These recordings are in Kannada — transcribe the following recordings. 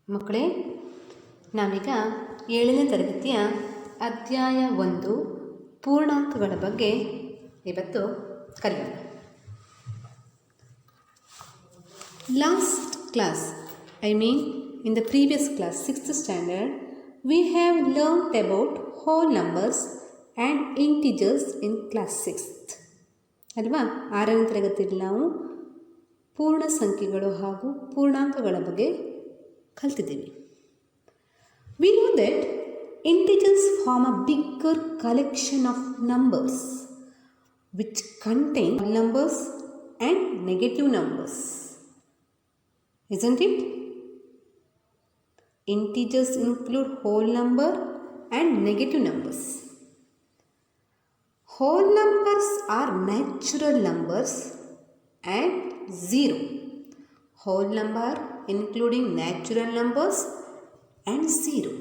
ಮಕ್ಕಳೇ, ನಾವೀಗ 7ನೇ ತರಗತಿಯ ಅಧ್ಯಾಯ 1 ಪೂರ್ಣಾಂಕಗಳ ಬಗ್ಗೆ ಇವತ್ತು ಕಲಿಯೋಣ. Last class, in the previous class, 6th standard, we have learnt about whole numbers and integers in class 6th. ಅಲ್ವಾ? 6ನೇ ತರಗತಿಯಲ್ಲಿ ನಾವು ಪೂರ್ಣ ಸಂಖ್ಯೆಗಳು ಹಾಗೂ ಪೂರ್ಣಾಂಕಗಳ ಬಗ್ಗೆ ಕಲ್ತಿದ್ದೀವಿ. We know that integers form a bigger collection of numbers which contain numbers and negative numbers. Isn't it? Integers include whole number and negative numbers. Whole numbers are natural numbers and zero. Whole number including natural numbers and zero.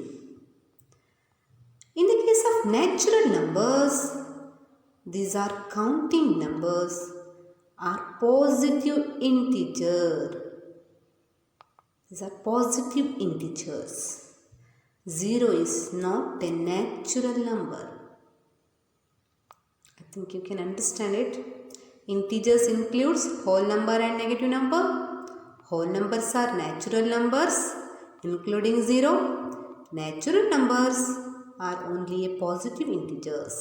In the case of natural numbers, these are counting numbers, are positive integer. These are positive integers. Zero is not a natural number. I think you can understand it. Integers includes whole number and negative number. Whole numbers are natural numbers including zero. Natural numbers are only a positive integers.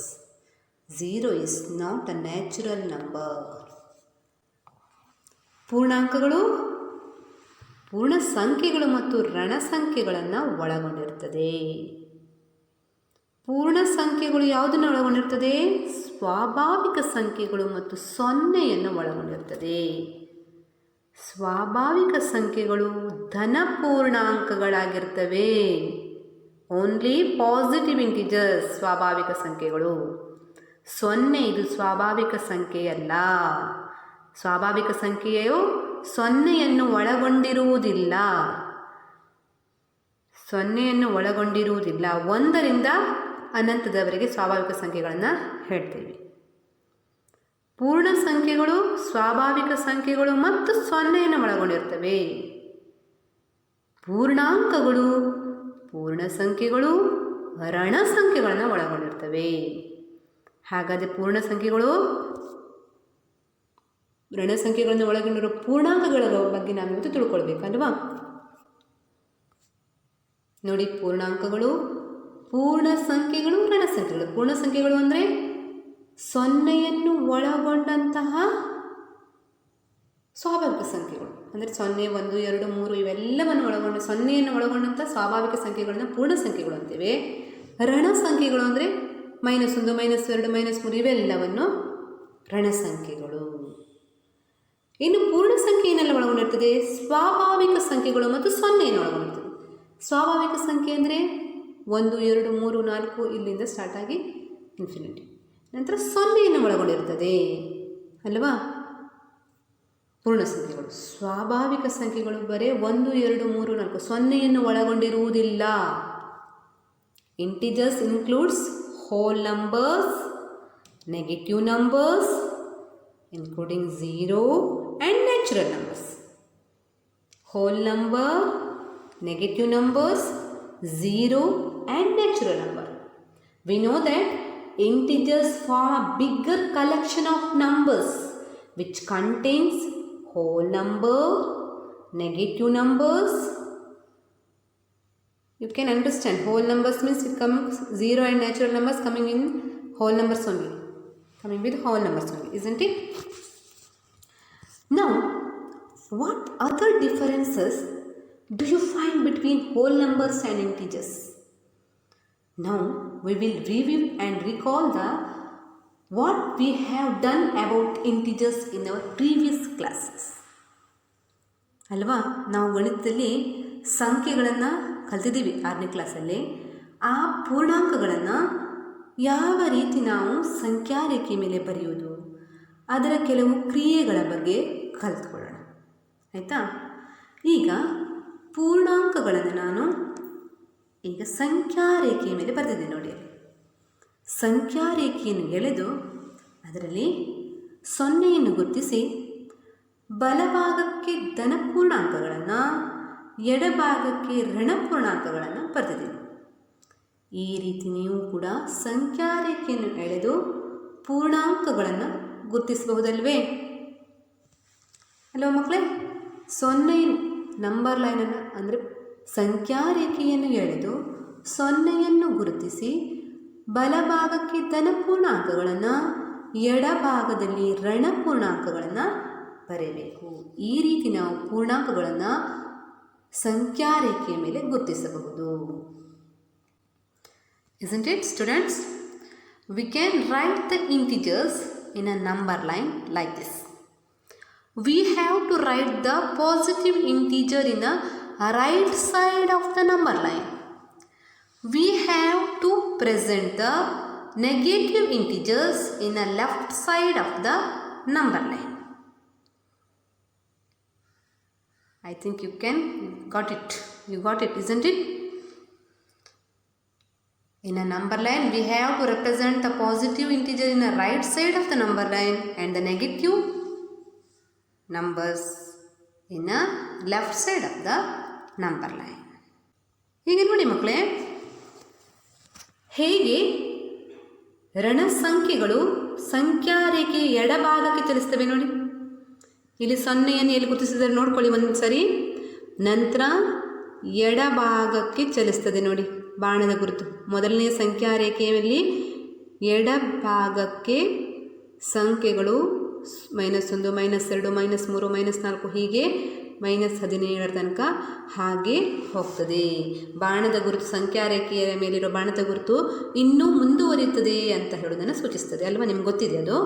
Zero is not a natural number. ಪೂರ್ಣಾಂಕಗಳು ಪೂರ್ಣ ಸಂಖ್ಯೆಗಳು ಮತ್ತು ಋಣ ಸಂಖ್ಯೆಗಳನ್ನು ಒಳಗೊಂಡಿರುತ್ತದೆ. ಪೂರ್ಣ ಸಂಖ್ಯೆಗಳು ಯಾವುದನ್ನು ಒಳಗೊಂಡಿರ್ತದೆ? ಸ್ವಾಭಾವಿಕ ಸಂಖ್ಯೆಗಳು ಮತ್ತು ಸೊನ್ನೆಯನ್ನು ಒಳಗೊಂಡಿರ್ತದೆ. ಸ್ವಾಭಾವಿಕ ಸಂಖ್ಯೆಗಳು ಧನ ಪೂರ್ಣಾಂಕಗಳಾಗಿರ್ತವೆ. ಓನ್ಲಿ ಪಾಸಿಟಿವ್ ಇಂಟಿಜರ್ಸ್ ಸ್ವಾಭಾವಿಕ ಸಂಖ್ಯೆಗಳು. ಸೊನ್ನೆ ಇದು ಸ್ವಾಭಾವಿಕ ಸಂಖ್ಯೆಯಲ್ಲ. ಸ್ವಾಭಾವಿಕ ಸಂಖ್ಯೆಯು ಸೊನ್ನೆಯನ್ನು ಒಳಗೊಂಡಿರುವುದಿಲ್ಲ. ಸೊನ್ನೆಯನ್ನು ಒಳಗೊಂಡಿರುವುದಿಲ್ಲ. 1ರಿಂದ ಅನಂತದವರೆಗೆ ಸ್ವಾಭಾವಿಕ ಸಂಖ್ಯೆಗಳನ್ನು ಹೇಳ್ತೀವಿ. ಪೂರ್ಣ ಸಂಖ್ಯೆಗಳು ಸ್ವಾಭಾವಿಕ ಸಂಖ್ಯೆಗಳು ಮತ್ತು ಸೊನ್ನೆಯನ್ನು ಒಳಗೊಂಡಿರ್ತವೆ. ಪೂರ್ಣಾಂಕಗಳು ಪೂರ್ಣ ಸಂಖ್ಯೆಗಳು ಋಣ ಸಂಖ್ಯೆಗಳನ್ನು ಒಳಗೊಂಡಿರ್ತವೆ. ಹಾಗಾದರೆ ಪೂರ್ಣ ಸಂಖ್ಯೆಗಳು ಋಣ ಸಂಖ್ಯೆಗಳನ್ನು ಒಳಗೊಂಡಿರುವ ಪೂರ್ಣಾಂಕಗಳ ಬಗ್ಗೆ ನಾವು ಇವತ್ತು ತಿಳ್ಕೊಳ್ಬೇಕಲ್ವಾ? ನೋಡಿ, ಪೂರ್ಣಾಂಕಗಳು ಪೂರ್ಣ ಸಂಖ್ಯೆಗಳು ಋಣ ಸಂಖ್ಯೆಗಳು. ಪೂರ್ಣ ಸಂಖ್ಯೆಗಳು ಅಂದರೆ ಸೊನ್ನೆಯನ್ನು ಒಳಗೊಂಡಂತಹ ಸ್ವಾಭಾವಿಕ ಸಂಖ್ಯೆಗಳು. ಅಂದರೆ 0, 1, 2, 3 ಇವೆಲ್ಲವನ್ನು ಒಳಗೊಂಡ ಸೊನ್ನೆಯನ್ನು ಒಳಗೊಂಡಂಥ ಸ್ವಾಭಾವಿಕ ಸಂಖ್ಯೆಗಳನ್ನು ಪೂರ್ಣ ಸಂಖ್ಯೆಗಳು ಅಂತೇವೆ. ಋಣ ಸಂಖ್ಯೆಗಳು ಅಂದರೆ -1, -2, -3 ಇವೆಲ್ಲವನ್ನು ಋಣ ಸಂಖ್ಯೆಗಳು. ಇನ್ನು ಪೂರ್ಣ ಸಂಖ್ಯೆಯನ್ನೆಲ್ಲ ಒಳಗೊಂಡಿರ್ತದೆ ಸ್ವಾಭಾವಿಕ ಸಂಖ್ಯೆಗಳು ಮತ್ತು ಸೊನ್ನೆಯನ್ನು ಒಳಗೊಂಡಿರ್ತದೆ. ಸ್ವಾಭಾವಿಕ ಸಂಖ್ಯೆ ಅಂದರೆ 1, 2, 3, 4 ಇಲ್ಲಿಂದ ಸ್ಟಾರ್ಟ್ ಆಗಿ ಇನ್ಫಿನಿಟಿ. ನಂತರ ಸೊನ್ನೆಯನ್ನು ಒಳಗೊಂಡಿರ್ತದೆ ಅಲ್ವಾ? ಪೂರ್ಣ ಸಂಖ್ಯೆಗಳು. ಸ್ವಾಭಾವಿಕ ಸಂಖ್ಯೆಗಳು ಬರೀ 1, 2, 3, 4 ಸೊನ್ನೆಯನ್ನು ಒಳಗೊಂಡಿರುವುದಿಲ್ಲ. Integers includes whole numbers, negative numbers including zero and natural numbers. Whole number, negative numbers, zero and natural number. We know that integers form a bigger collection of numbers which contains whole number, negative numbers. You can understand whole numbers means it comes zero and natural numbers coming in whole numbers only. Coming with whole numbers only, isn't it? Now, what other differences do you find between whole numbers and integers? Now, we will review and recall what we have done about integers in our previous classes. ಅಲ್ವಾ? ನಾವು ಗಣಿತದಲ್ಲಿ ಸಂಖ್ಯೆಗಳನ್ನು ಕಲ್ತಿದ್ದೀವಿ 6ನೇ ಕ್ಲಾಸಲ್ಲಿ. ಆ ಪೂರ್ಣಾಂಕಗಳನ್ನು ಯಾವ ರೀತಿ ನಾವು ಸಂಖ್ಯಾ ರೇಖೆ ಮೇಲೆ ಬರೆಯುವುದು, ಅದರ ಕೆಲವು ಕ್ರಿಯೆಗಳ ಬಗ್ಗೆ ಕಲಿತ್ಕೊಳ್ಳೋಣ. ಆಯಿತಾ? ಈಗ ಪೂರ್ಣಾಂಕಗಳನ್ನು ನಾನು ಈಗ ಸಂಖ್ಯಾ ರೇಖೆಯ ಮೇಲೆ ಬರೆದಿದ್ದೇನೆ ನೋಡಿ. ಸಂಖ್ಯಾ ರೇಖೆಯನ್ನು ಎಳೆದು ಅದರಲ್ಲಿ 0ಯನ್ನು ಗುರುತಿಸಿ ಬಲಭಾಗಕ್ಕೆ ಧನ ಪೂರ್ಣಾಂಕಗಳನ್ನು ಎಡಭಾಗಕ್ಕೆ ಋಣಪೂರ್ಣಾಂಕಗಳನ್ನು ಬರೆದಿದ್ದೀನಿ. ಈ ರೀತಿ ನೀವು ಕೂಡ ಸಂಖ್ಯಾ ರೇಖೆಯನ್ನು ಎಳೆದು ಪೂರ್ಣಾಂಕಗಳನ್ನು ಗುರುತಿಸಬಹುದಲ್ವೇ? ಅಲ್ವಾ ಮಕ್ಕಳೇ? 0 ನಂಬರ್ ಲೈನನ್ನು ಅಂದರೆ ಸಂಖ್ಯಾ ರೇಖೆಯನ್ನು ಎಳೆದು 0ಯನ್ನು ಗುರುತಿಸಿ ಬಲಭಾಗಕ್ಕೆ ಧನಪೂರ್ಣಾಂಕಗಳನ್ನು, ಎಡಭಾಗದಲ್ಲಿ ಋಣಪೂರ್ಣಾಂಕಗಳನ್ನು ಬರೆಯಬೇಕು. ಈ ರೀತಿ ನಾವು ಪೂರ್ಣಾಂಕಗಳನ್ನು ಸಂಖ್ಯಾ ರೇಖೆಯ ಮೇಲೆ ಗುರುತಿಸಬಹುದು. Isn't it, students? We can write the integers in a number line like this. We have to write the positive integer in a right side of the number line. We have to present the negative integers in a left side of the number line. I think you got it, isn't it? In a number line, we have to represent the positive integer in the right side of the number line and the negative numbers in a left side of the number line. ಹೀಗೆ ನೋಡಿ ಮಕ್ಕಳೇ, ಹೇಗೆ ಋಣ ಸಂಖ್ಯೆಗಳು ಸಂಖ್ಯಾ ರೇಖೆಯ ಎಡಭಾಗಕ್ಕೆ ಚಲಿಸ್ತವೆ ನೋಡಿ. ಇಲ್ಲಿ 0ಯನ್ನು ಎಲ್ಲಿ ಗುರುತಿಸಿದರೆ ನೋಡ್ಕೊಳ್ಳಿ ಒಂದು ಸರಿ. ನಂತರ ಎಡಭಾಗಕ್ಕೆ ಚಲಿಸ್ತದೆ ನೋಡಿ ಬಾಣದ ಗುರುತು. ಮೊದಲನೇ ಸಂಖ್ಯಾ ರೇಖೆಯಲ್ಲಿ ಎಡಭಾಗಕ್ಕೆ ಸಂಖ್ಯೆಗಳು -1, -2, -3, -4 ಹೀಗೆ -17 ತನಕ ಹಾಗೆ ಹೋಗ್ತದೆ. ಬಾಣದ ಗುರುತು ಸಂಖ್ಯಾ ರೇಖೆಯ ಮೇಲಿರೋ ಬಾಣದ ಗುರುತು ಇನ್ನೂ ಮುಂದುವರಿಯುತ್ತದೆ ಅಂತ ಹೇಳೋದನ್ನು ಸೂಚಿಸ್ತದೆ ಅಲ್ವಾ? ನಿಮ್ಗೆ ಗೊತ್ತಿದೆ ಅದು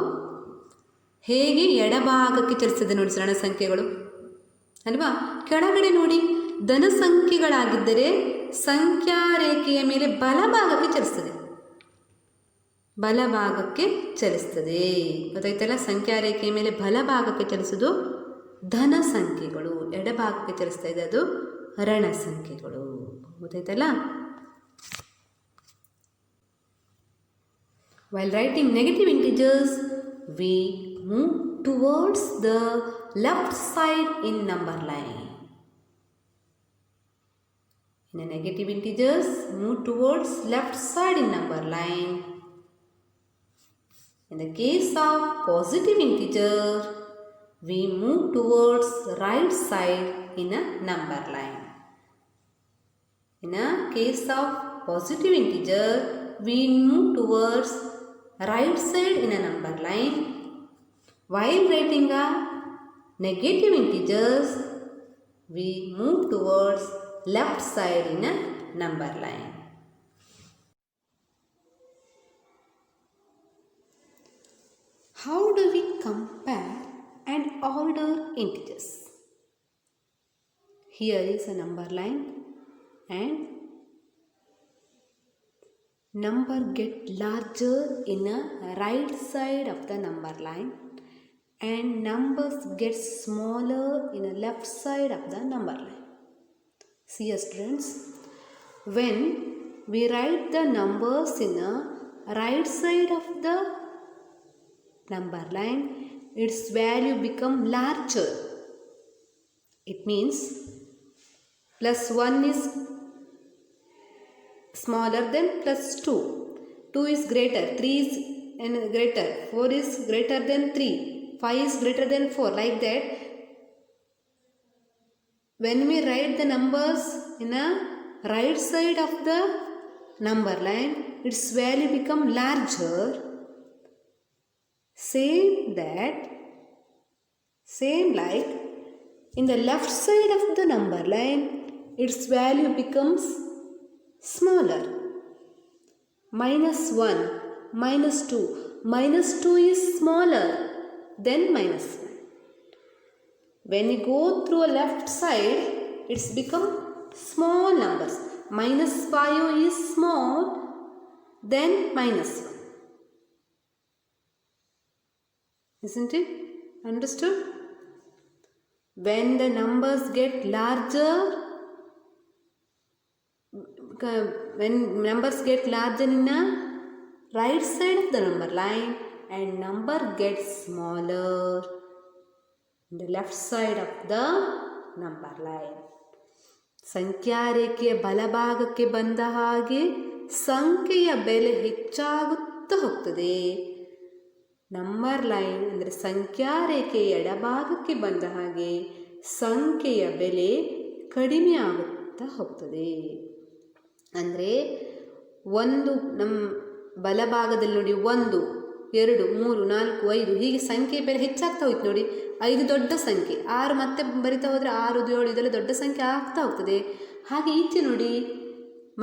ಹೇಗೆ ಎಡಭಾಗಕ್ಕೆ ಚಲಿಸ್ತದೆ ನೋಡಿ ಸರಳ ಸಂಖ್ಯೆಗಳು ಅಲ್ವಾ? ಕೆಳಗಡೆ ನೋಡಿ, ಧನ ಸಂಖ್ಯೆಗಳಾಗಿದ್ದರೆ ಸಂಖ್ಯಾ ರೇಖೆಯ ಮೇಲೆ ಬಲಭಾಗಕ್ಕೆ ಚಲಿಸ್ತದೆ. ಗೊತ್ತಾಯ್ತಲ್ಲ? ಸಂಖ್ಯಾ ರೇಖೆಯ ಮೇಲೆ ಬಲಭಾಗಕ್ಕೆ ಚಲಿಸೋದು ಧನ ಸಂಖ್ಯೆಗಳು, ಎಡಭಾಗಕ್ಕೆ ಚಲಿಸ್ತಾ ಇದೆ ಅದು ಋಣ ಸಂಖ್ಯೆಗಳು. ಗೊತ್ತಾಯ್ತಲ್ಲ? While writing negative integers, we move towards the left side in number line. In a negative integers, move towards left side in number line. In the case of positive integer, we move towards right side in a number line. In a case of positive integer, we move towards right side in a number line. While writing a negative integers, we move towards left side in a number line. How do we compare and order integers? Here is a number line and number get larger in a right side of the number line and numbers get smaller in a left side of the number line. See students, when we write the numbers in a right side of the number line, its value become larger. It means +1 is smaller than +2, 2 is greater, 3 is greater, 4 is greater than 3, 5 is greater than 4, like that. When we write the numbers in a right side of the number line, its value become larger. Same like in the left side of the number line, its value becomes smaller. -1, -2, -2 is smaller than -1. When you go through a left side, it's become small numbers. -5 is small than -1. Isn't it? Understood? When the numbers get larger, in a right side of the number line and number gets smaller in the left side of the number line. ಸಂಖ್ಯಾರೇಖೆಯ ಬಲಭಾಗಕ್ಕೆ ಬಂದ ಹಾಗೆ ಸಂಖ್ಯೆಯ ಬೆಲೆ ಹೆಚ್ಚಾಗುತ್ತಾ ಹೋಗ್ತದೆ. ನಂಬರ್ ಲೈನ್ ಅಂದರೆ ಸಂಖ್ಯಾರೇಖೆಯ ಎಡಭಾಗಕ್ಕೆ ಬಂದ ಹಾಗೆ ಸಂಖ್ಯೆಯ ಬೆಲೆ ಕಡಿಮೆ ಆಗುತ್ತಾ ಹೋಗ್ತದೆ. ಅಂದರೆ ಒಂದು ನಮ್ಮ ಬಲಭಾಗದಲ್ಲಿ ನೋಡಿ 1, 2, 3, 4, 5 ಹೀಗೆ ಸಂಖ್ಯೆ ಬೆಲೆ ಹೆಚ್ಚಾಗ್ತಾ ಹೋಯ್ತು ನೋಡಿ. 5 ದೊಡ್ಡ ಸಂಖ್ಯೆ, 6 ಮತ್ತೆ ಬರಿತಾ ಹೋದರೆ 6, 7 ಇದೆಲ್ಲ ದೊಡ್ಡ ಸಂಖ್ಯೆ ಆಗ್ತಾ ಹೋಗ್ತದೆ. ಹಾಗೆ ಈಚೆ ನೋಡಿ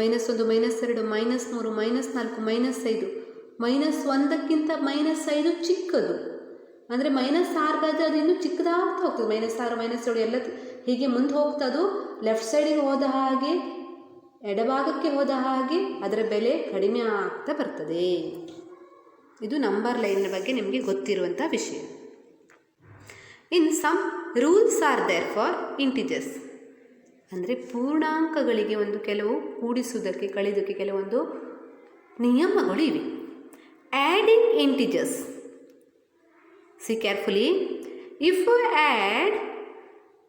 -1, -2, -3, -4, -5 -1ಕ್ಕಿಂತ -5 ಚಿಕ್ಕದು. ಅಂದರೆ -6 ಅದು ಇನ್ನೂ ಚಿಕ್ಕದಾಗ್ತಾ ಹೋಗ್ತದೆ. -6, -7 ಎಲ್ಲ ಹೀಗೆ ಮುಂದೆ ಹೋಗ್ತಾ ಅದು ಲೆಫ್ಟ್ ಸೈಡಿಗೆ ಹೋದ ಹಾಗೆ ಎಡಭಾಗಕ್ಕೆ ಹೋದ ಹಾಗೆ ಅದರ ಬೆಲೆ ಕಡಿಮೆ ಆಗ್ತಾ ಬರ್ತದೆ. ಇದು ನಂಬರ್ ಲೈನ್ ಬಗ್ಗೆ ನಿಮಗೆ ಗೊತ್ತಿರುವಂಥ ವಿಷಯ. In some rules are there for integers. ಅಂದರೆ ಪೂರ್ಣಾಂಕಗಳಿಗೆ ಒಂದು ಕೆಲವು ಕೂಡಿಸುವುದಕ್ಕೆ ಕಳೆಯೋದಕ್ಕೆ ಕೆಲವೊಂದು ನಿಯಮಗಳು ಇವೆ. Adding integers. See carefully. If you add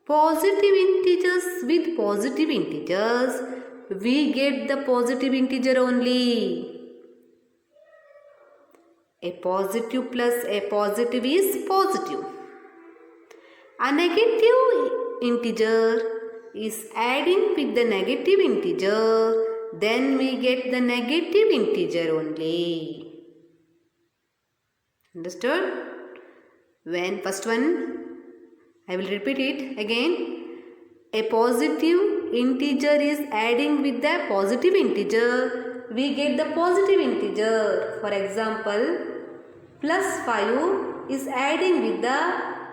positive integers with positive integers, we get the positive integer only. A positive plus a positive is positive. A negative integer is adding with the negative integer, then we get the negative integer only. Understood? When first one, I will repeat it again. A positive integer is adding with the positive integer, we get the positive integer. For example, +5 is adding with the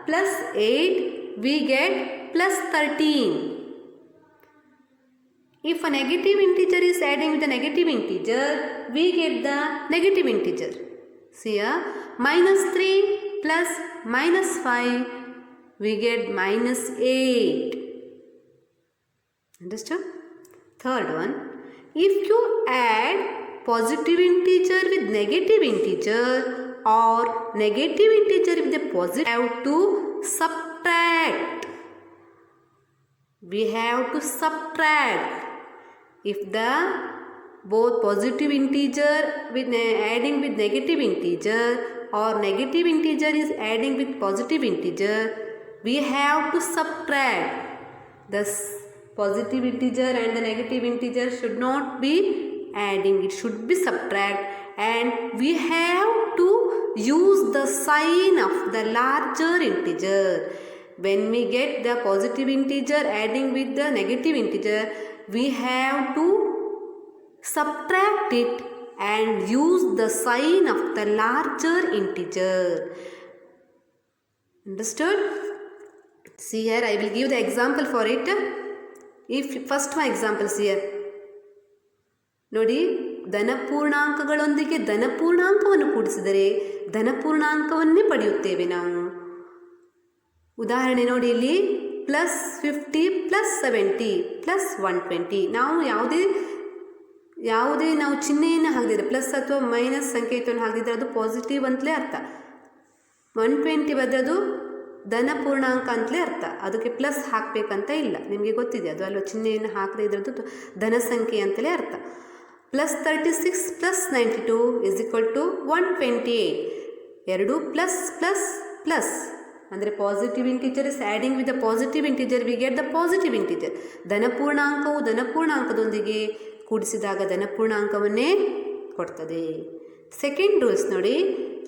+8, we get +13. If a negative integer is adding with a negative integer, we get the negative integer. See here, -3 plus -5, we get -8. Understood? Third one, if you add positive integer with negative integer or negative integer with a positive, we have to subtract. We have to subtract. If the both positive integer with adding with negative integer or negative integer is adding with positive integer, we have to subtract. Thus positive integer and the negative integer should not be adding, it should be subtract, and we have to use the sign of the larger integer. When we get the positive integer adding with the negative integer, we have to subtract it and use the sign of the larger integer. Understood? See here, I will give the example for it. If first my examples here. ನೋಡಿ, ಧನಪೂರ್ಣಾಂಕಗಳೊಂದಿಗೆ ಧನಪೂರ್ಣಾಂಕವನ್ನು ಕೂಡಿಸಿದರೆ ಧನಪೂರ್ಣಾಂಕವನ್ನೇ ಪಡೆಯುತ್ತೇವೆ ನಾವು. ಉದಾಹರಣೆ ನೋಡಿ, ಇಲ್ಲಿ +50 +70 +120. ನಾವು ಯಾವುದೇ ನಾವು ಚಿಹ್ನೆಯನ್ನು ಹಾಕಿದರೆ ಪ್ಲಸ್ ಅಥವಾ ಮೈನಸ್ ಸಂಕೇತವನ್ನು ಹಾಕಿದರೆ ಅದು ಪಾಸಿಟಿವ್ ಅಂತಲೇ ಅರ್ಥ. 120 ಬದಲು ಅದು ಧನಪೂರ್ಣಾಂಕ ಅಂತಲೇ ಅರ್ಥ. ಅದಕ್ಕೆ ಪ್ಲಸ್ ಹಾಕಬೇಕಂತ ಇಲ್ಲ, ನಿಮಗೆ ಗೊತ್ತಿದೆ ಅದು ಅಲ್ವಾ. ಚಿಹ್ನೆಯನ್ನು ಹಾಕದೇ ಇದ್ರದ್ದು ಧನ ಸಂಖ್ಯೆ ಅಂತಲೇ ಅರ್ಥ. +36 +92 = 128. ಎರಡು ಪ್ಲಸ್ ಪ್ಲಸ್ ಪ್ಲಸ್ ಅಂದರೆ positive integer is adding with the positive integer, we get the positive integer. ಧನಪೂರ್ಣಾಂಕವು ಧನಪೂರ್ಣಾಂಕದೊಂದಿಗೆ ಕೂಡಿಸಿದಾಗ ಧನಪೂರ್ಣಾಂಕವನ್ನೇ ಕೊಡ್ತದೆ. ಸೆಕೆಂಡ್ ರೂಲ್ಸ್ ನೋಡಿ,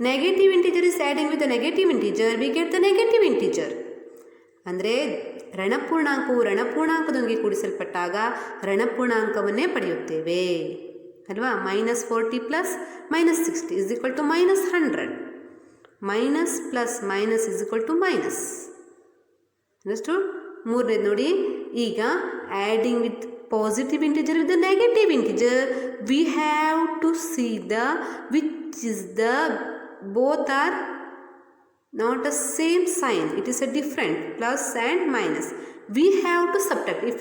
negative integer is adding with the negative integer, we get the negative integer. ಅಂದರೆ ಋಣಪೂರ್ಣಾಂಕವು ಋಣಪೂರ್ಣಾಂಕದೊಂದಿಗೆ ಕೂಡಿಸಲ್ಪಟ್ಟಾಗ ಋಣಪೂರ್ಣಾಂಕವನ್ನೇ ಪಡೆಯುತ್ತೇವೆ ಅಲ್ವಾ. -40 + -60 = -100. Minus plus minus =- understood. ಮೂರನೇದು ನೋಡಿ, ಈಗ adding with positive integer with the negative integer, we have to see the which is the both are not a same sign, it is a different plus and minus. We have to subtract. If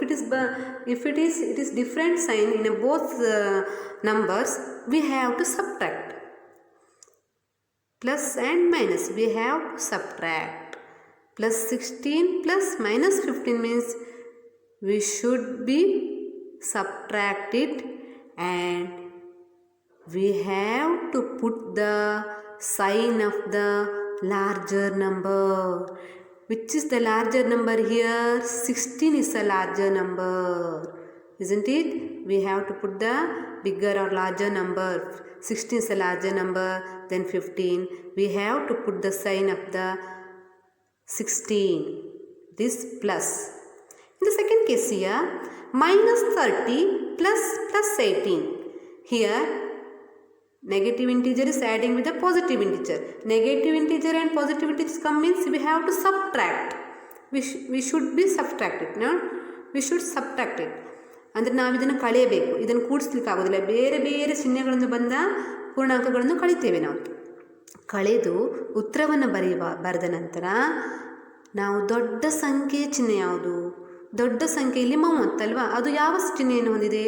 it is different sign in both numbers, we have to subtract. Plus and minus, we have to subtract. +16 + -15 means we should be subtract it, and we have to put the sign of the larger number. Which is the larger number here? 16 is a larger number, isn't it? We have to put the bigger or larger number. 16 is a larger number than 15. We have to put the sign of the 16, this plus. In the second case here, minus 30 plus 18. Here negative integer is adding with a positive integer. Negative integer and positive integer come means we have to subtract. We should be subtracted. No? We should subtract it. ಅಂದರೆ ನಾವು ಇದನ್ನು ಕಳೆಯಬೇಕು. ಇದನ್ನು ಕೂಡಿಸ್ಲಿಕ್ಕೆ ಆಗೋದಿಲ್ಲ. ಬೇರೆ ಬೇರೆ ಚಿಹ್ನೆಗಳನ್ನು ಬಂದ ಪೂರ್ಣಾಂಕಗಳನ್ನು ಕಳಿತೇವೆ ನಾವು. ಕಳೆದು ಉತ್ತರವನ್ನು ಬರೆದ ನಂತರ ನಾವು ದೊಡ್ಡ ಸಂಖ್ಯೆಯ ಚಿಹ್ನೆ ಯಾವುದು? ದೊಡ್ಡ ಸಂಖ್ಯೆಯಲ್ಲಿ 30 ಅಲ್ವಾ? ಅದು ಯಾವ ಚಿಹ್ನೆಯನ್ನು ಹೊಂದಿದೆ?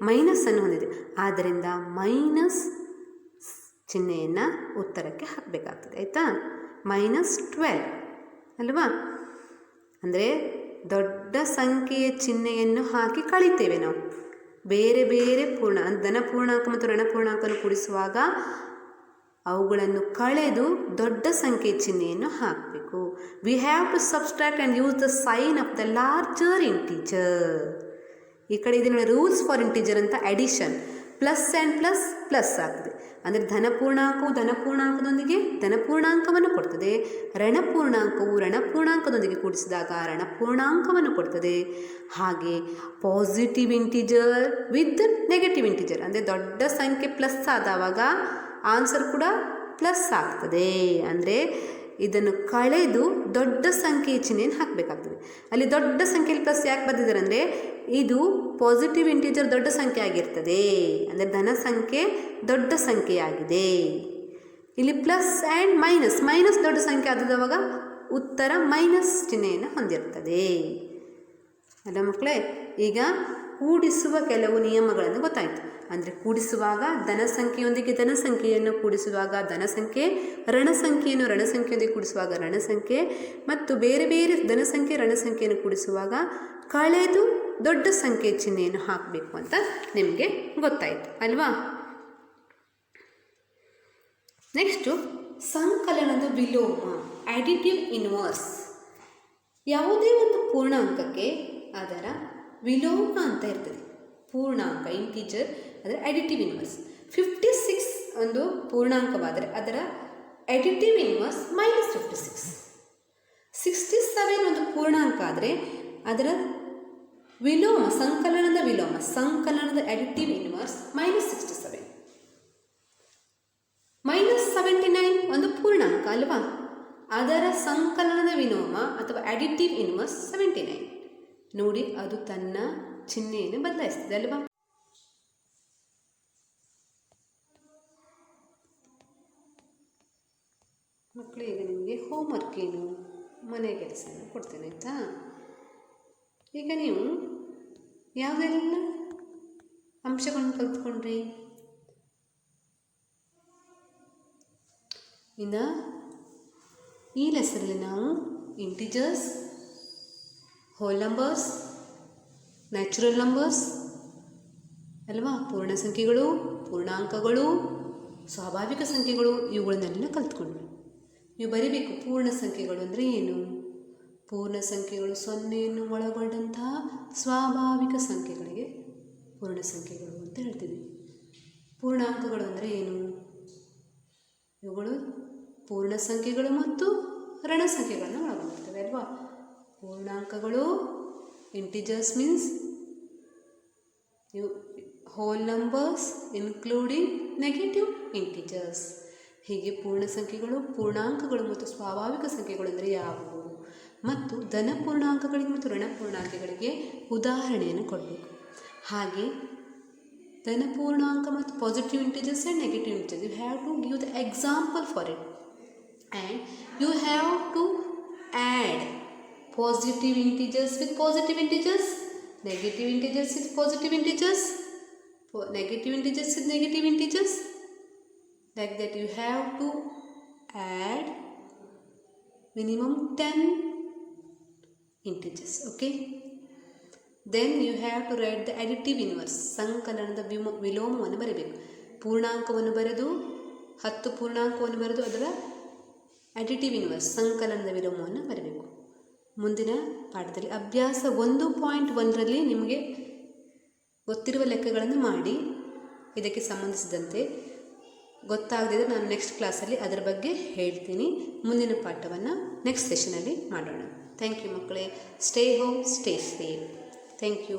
ಮೈನಸ್ ಅನ್ನು ಹೊಂದಿದೆ. ಆದ್ದರಿಂದ ಮೈನಸ್ ಚಿಹ್ನೆಯನ್ನು ಉತ್ತರಕ್ಕೆ ಹಾಕಬೇಕಾಗ್ತದೆ. ಆಯಿತಾ? -12 ಅಲ್ವಾ? ಅಂದರೆ ದೊಡ್ಡ ಸಂಖ್ಯೆಯ ಚಿಹ್ನೆಯನ್ನು ಹಾಕಿ ಕಳಿತೇವೆ ನಾವು. ಬೇರೆ ಬೇರೆ ಧನ ಪೂರ್ಣಾಂಕ ಮತ್ತು ಋಣ ಪೂರ್ಣಾಂಕವನ್ನು ಕೂಡಿಸುವಾಗ ಅವುಗಳನ್ನು ಕಳೆದು ದೊಡ್ಡ ಸಂಖ್ಯೆಯ ಚಿಹ್ನೆಯನ್ನು ಹಾಕಬೇಕು. We have to subtract and use the sign of the larger integer. ಈ ಕಡೆ ಇದೆ ನೋಡಿ, ರೂಲ್ಸ್ ಫಾರ್ ಇಂಟೀಜರ್ ಅಂತ addition. Plus and plus plus ಆಗ್ತದೆ. ಅಂದರೆ ಧನಪೂರ್ಣಾಂಕವು ಧನಪೂರ್ಣಾಂಕದೊಂದಿಗೆ ಧನಪೂರ್ಣಾಂಕವನ್ನು ಕೊಡ್ತದೆ. ಋಣಪೂರ್ಣಾಂಕವು ಋಣಪೂರ್ಣಾಂಕದೊಂದಿಗೆ ಕೂಡಿಸಿದಾಗ ಋಣಪೂರ್ಣಾಂಕವನ್ನು ಕೊಡ್ತದೆ. ಹಾಗೆ positive integer with negative integer, ಅಂದರೆ ದೊಡ್ಡ ಸಂಖ್ಯೆ ಪ್ಲಸ್ ಆದವಾಗ ಆನ್ಸರ್ ಕೂಡ ಪ್ಲಸ್ ಆಗ್ತದೆ. ಅಂದರೆ ಇದನ್ನು ಕಳೆದು ದೊಡ್ಡ ಸಂಖ್ಯೆಯ ಚಿಹ್ನೆಯನ್ನು ಹಾಕಬೇಕಾಗ್ತದೆ. ಅಲ್ಲಿ ದೊಡ್ಡ ಸಂಖ್ಯೆಯಲ್ಲಿ ಪ್ಲಸ್ ಯಾಕೆ ಬರೆದಿದ್ದಾರೆ ಅಂದರೆ ಇದು ಪಾಸಿಟಿವ್ ಇಂಟೀಜರ್ ದೊಡ್ಡ ಸಂಖ್ಯೆ ಆಗಿರ್ತದೆ. ಅಂದರೆ ಧನ ಸಂಖ್ಯೆ ದೊಡ್ಡ ಸಂಖ್ಯೆಯಾಗಿದೆ. ಇಲ್ಲಿ ಪ್ಲಸ್ ಆ್ಯಂಡ್ ಮೈನಸ್ ದೊಡ್ಡ ಸಂಖ್ಯೆ ಆದವಾಗ ಉತ್ತರ ಮೈನಸ್ ಚಿಹ್ನೆಯನ್ನು ಹೊಂದಿರ್ತದೆ. ಅಲ್ಲ ಮಕ್ಕಳೇ, ಈಗ ಕೂಡಿಸುವ ಕೆಲವು ನಿಯಮಗಳನ್ನು ಗೊತ್ತಾಯಿತು. ಅಂದರೆ ಕೂಡಿಸುವಾಗ ಧನ ಸಂಖ್ಯೆಯೊಂದಿಗೆ ಧನ ಸಂಖ್ಯೆಯನ್ನು ಕೂಡಿಸುವಾಗ ಧನ ಸಂಖ್ಯೆ, ಋಣ ಸಂಖ್ಯೆಯನ್ನು ಋಣ ಸಂಖ್ಯೆಯೊಂದಿಗೆ ಕೂಡಿಸುವಾಗ ಋಣ ಸಂಖ್ಯೆ, ಮತ್ತು ಬೇರೆ ಬೇರೆ ಧನ ಸಂಖ್ಯೆ ಋಣ ಸಂಖ್ಯೆಯನ್ನು ಕೂಡಿಸುವಾಗ ಕಳೆದು ದೊಡ್ಡ ಸಂಖ್ಯೆ ಚಿಹ್ನೆಯನ್ನು ಹಾಕಬೇಕು ಅಂತ ನಿಮಗೆ ಗೊತ್ತಾಯಿತು ಅಲ್ವಾ? ನೆಕ್ಸ್ಟು ಸಂಕಲನದ ವಿಲೋಮ, ಅಡಿಟಿವ್ ಇನ್ವರ್ಸ್. ಯಾವುದೇ ಒಂದು ಪೂರ್ಣಾಂಕಕ್ಕೆ ಅದರ ವಿಲೋಮ ಅಂತ ಇರ್ತದೆ. ಪೂರ್ಣಾಂಕ ಇಂಟೀಜರ್ ಅದರ ಅಡಿಟಿವ್ ಇನ್ವರ್ಸ್. 56 ಒಂದು ಪೂರ್ಣಾಂಕವಾದರೆ ಅದರ ಅಡಿಟಿವ್ ಇನ್ವರ್ಸ್ -56. 67 ಒಂದು ಪೂರ್ಣಾಂಕ ಆದರೆ ಅದರ ವಿಲೋಮ, ಸಂಕಲನದ ವಿಲೋಮ, ಸಂಕಲನದ ಅಡಿಟಿವ್ ಇನ್ವರ್ಸ್ -67. -79 ಒಂದು ಪೂರ್ಣಾಂಕ ಅಲ್ವಾ? ಅದರ ಸಂಕಲನದ ವಿಲೋಮ ಅಥವಾ ಅಡಿಟಿವ್ ಇನ್ವರ್ಸ್ 79. ನೋಡಿ, ಅದು ತನ್ನ ಚಿಹ್ನೆಯನ್ನು ಬದಲಾಯಿಸ್ತದೆ ಅಲ್ವಾ? ಮಕ್ಕಳು, ಈಗ ನಿಮಗೆ ಹೋಮ್ವರ್ಕ್ ಏನು, ಮನೆ ಕೆಲಸನ ಕೊಡ್ತೇನೆ ಆಯಿತಾ? ಈಗ ನೀವು ಯಾವುದೆಲ್ಲ ಅಂಶಗಳನ್ನು ಕಲ್ತ್ಕೊಂಡ್ರಿ? ಇನ್ನು ಈ ಲೆಸನಲ್ಲಿ ನಾವು integers, hole numbers, natural numbers ಅಲ್ವಾ, ಪೂರ್ಣ ಸಂಖ್ಯೆಗಳು, ಪೂರ್ಣಾಂಕಗಳು, ಸ್ವಾಭಾವಿಕ ಸಂಖ್ಯೆಗಳು, ಇವುಗಳನ್ನೆಲ್ಲ ಕಲ್ತ್ಕೊಂಡ್ವಿ. ನೀವು ಬರೀಬೇಕು ಪೂರ್ಣ ಸಂಖ್ಯೆಗಳು ಅಂದರೆ ಏನು. ಪೂರ್ಣ ಸಂಖ್ಯೆಗಳು 0ಯನ್ನು ಒಳಗೊಂಡಂತಹ ಸ್ವಾಭಾವಿಕ ಸಂಖ್ಯೆಗಳಿಗೆ ಪೂರ್ಣ ಸಂಖ್ಯೆಗಳು ಅಂತ ಹೇಳ್ತೀವಿ. ಪೂರ್ಣಾಂಕಗಳು ಅಂದರೆ ಏನು? ಇವುಗಳು ಪೂರ್ಣ ಸಂಖ್ಯೆಗಳು ಮತ್ತು ಋಣ ಸಂಖ್ಯೆಗಳನ್ನು ಒಳಗೊಂಡಿರ್ತವೆ ಅಲ್ವಾ? ಪೂರ್ಣಾಂಕಗಳು integers means whole numbers including negative integers. ಹೀಗೆ ಪೂರ್ಣ ಸಂಖ್ಯೆಗಳು, ಪೂರ್ಣಾಂಕಗಳು ಮತ್ತು ಸ್ವಾಭಾವಿಕ ಸಂಖ್ಯೆಗಳು ಅಂದರೆ ಯಾವುವು, ಮತ್ತು ಧನ ಪೂರ್ಣಾಂಕಗಳಿಗೆ ಮತ್ತು ಋಣ ಪೂರ್ಣಾಂಕಗಳಿಗೆ ಉದಾಹರಣೆಯನ್ನು ಕೊಡಬೇಕು. ಹಾಗೆ ಧನ ಪೂರ್ಣಾಂಕ ಮತ್ತು positive integers and negative integers, you have to give the example for it, and you have to add positive integers with positive integers, negative integers with positive integers, negative integers with negative integers. Like that you have to add minimum 10 integers. Okay. Then you have to write the additive inverse, ಸಂಕಲನದ ವಿಲೋಮವನ್ನು ಬರೀಬೇಕು. ಪೂರ್ಣಾಂಕವನ್ನು ಬರೆದು 10 ಪೂರ್ಣಾಂಕವನ್ನು ಬರೆದು ಅದರ ಅಡಿಟಿವ್ ಇನ್ವರ್ಸ್ ಸಂಕಲನದ ವಿಲೋಮವನ್ನು ಬರಬೇಕು. ಮುಂದಿನ ಪಾಠದಲ್ಲಿ ಅಭ್ಯಾಸ 1.1ರಲ್ಲಿ ನಿಮಗೆ ಗೊತ್ತಿರುವ ಲೆಕ್ಕಗಳನ್ನು ಮಾಡಿ ಇದಕ್ಕೆ ಸಂಬಂಧಿಸಿದಂತೆ. ಗೊತ್ತಾಗದಿದ್ದರೆ ನಾನು ನೆಕ್ಸ್ಟ್ ಕ್ಲಾಸಲ್ಲಿ ಅದರ ಬಗ್ಗೆ ಹೇಳ್ತೀನಿ. ಮುಂದಿನ ಪಾಠವನ್ನು ನೆಕ್ಸ್ಟ್ ಸೆಷನಲ್ಲಿ ಮಾಡೋಣ. ಥ್ಯಾಂಕ್ ಯು ಮಕ್ಕಳೇ. Stay home, stay safe. Thank you.